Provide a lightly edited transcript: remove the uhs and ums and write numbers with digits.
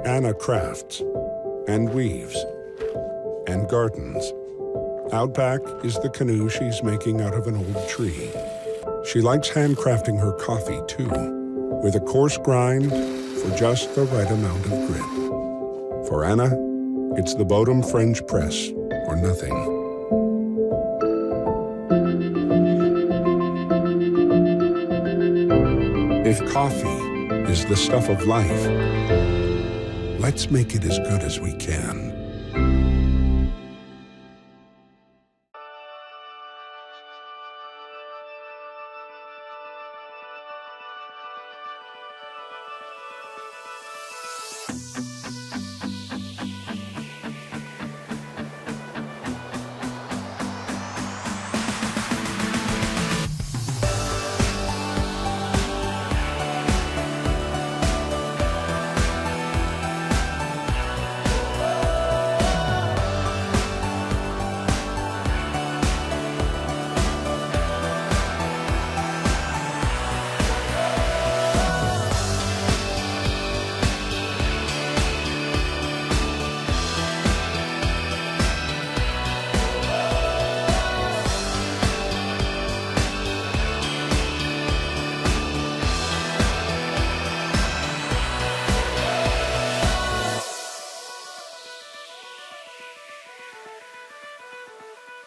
Anna crafts and weaves and gardens. Outback is the canoe she's making out of an old tree. She likes handcrafting her coffee, too, with a coarse grind for just the right amount of grit. For Anna, it's the Bodum French press or nothing. If coffee is the stuff of life, let's make it as good as we can.